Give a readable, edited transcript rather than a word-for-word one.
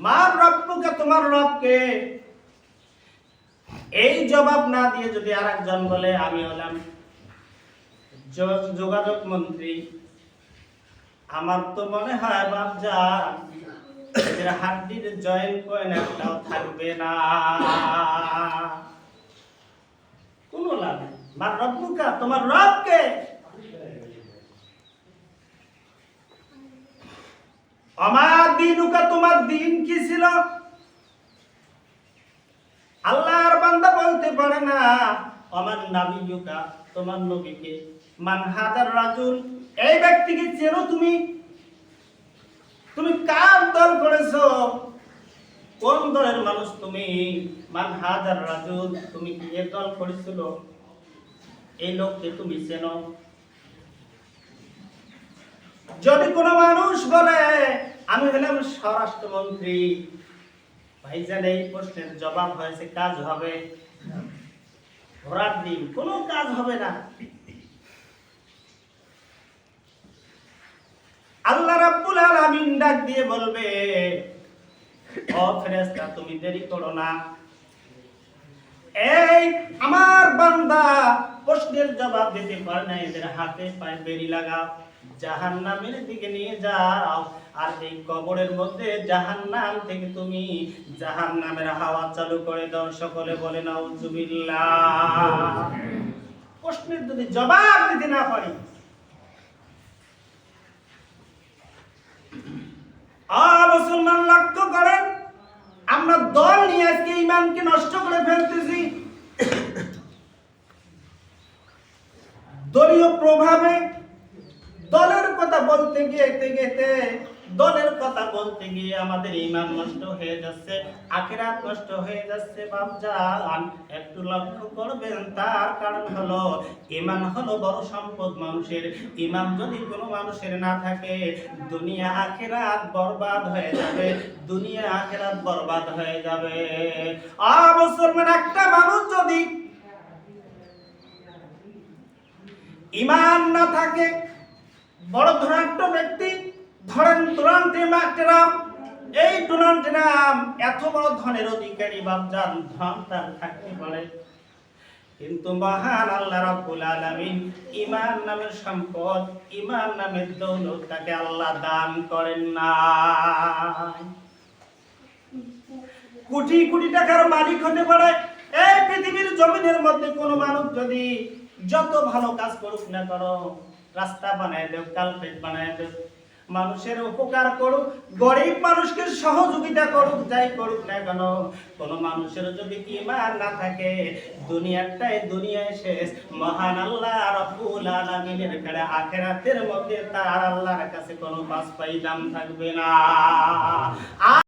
মার রব্বুকা, তোমার রবকে। এই জবাব না দিয়ে যদি আরেকজন বলে আমি হলাম যোগাযোগ মন্ত্রী, আমার তো মনে হয় বাপজান এদের হাড্ডির জয়েন্ট পয়েন্ট একটাও থাকবে না, কোনো লাভ নেই। মার রব্বুকা, তোমার রবকে। আমার দিনুকা, তোমার দিন কি ছিল? আল্লাহর বান্দা বলতে পারে না আমার নাবিয়ুকা, তোমার নবীকে। মান হাদার রাজুল, এই ব্যক্তিকে চেনো তুমি? তুমি কার দল করেছো? কোন দলের মানুষ তুমি? মান হাদার রাজুল, তুমি কি এর দল করেছিল? এই লোককে তুমি চেনো? যদি কোনো মানুষ বলে আমি হলাম স্বরাষ্ট্রমন্ত্রী, ভাইজান এই প্রশ্নের জবাব হয়েছে কাজ হবে? ঘোড়ার ডিম, কোনো কাজ হবে না। আল্লাহ রাব্বুল আলামিন ডাক দিয়ে বলবে ও ফেরেশতা, তুমি দেরি করো না। এই আমার বান্দা প্রশ্নের জবাব দিতে পারে না, এদের হাতে পায়ে বেরি লাগাও, জাহান্নামের দিকে নিয়ে যাও। আর এই কবরের মধ্যে জাহান্নাম থেকে তুমি জাহান্নামের হাওয়া চালু করে দাও। সকলে বলে নাউযুবিল্লাহ। প্রশ্নের যদি জবাব দিতে না পারি, মুসলমান লক্ষ্য করেন, আমরা দল নিয়ে আজকে ঈমানকে নষ্ট করে ফেলতেছি। দলীয় প্রভাবে দলের কথা বলতে গিয়ে দলের কথা বলতে গিয়ে আমাদের ঈমান নষ্ট হয়ে যাচ্ছে, আখিরাত নষ্ট হয়ে যাচ্ছে। বাপজান একটু লক্ষ্য করবেন, তার কারণ হলো ঈমান হলো বড় সম্পদ মানুষের। ঈমান যদি কোনো মানুষের না থাকে, দুনিয়া আখিরাত বরবাদ হয়ে যাবে, দুনিয়া আখিরাত বরবাদ হয়ে যাবে। মুসলমান একটা মানুষ যদি ঈমান না থাকে, বড় ধনাঢ্য ব্যক্তি, ধরেন ডোনাল্ড ট্রাম্প, এই ডোনাল্ড ট্রাম্প এত বড় ধনের অধিকারী, বাপজান ধন তার থাকতে পারে, কিন্তু মহান আল্লাহ রাব্বুল আলামিন ঈমান নামের সম্পদ, ঈমান নামের দৌলত তাকে আল্লাহ দান করেন না। কোটি কোটি টাকার মালিক হতে পারে, এই পৃথিবীর জমিনের মধ্যে কোনো মানুষ যদি যত ভালো কাজ করুক না করো, রাস্তা বানায় দেব, কালপেট বানায় দেব, মানুষের উপকার করুক, গরিব মানুষকে সহযোগিতা করুক, যাই করুক না কেন, কোন মানুষের যদি ঈমান না থাকে, দুনিয়ায় শেষ। মহান আল্লাহ রাব্বুল আলামিনের কাছে আখিরাতের মধ্যে তার আল্লাহর কাছে কোনো পাঁচ পাই দাম থাকবে না।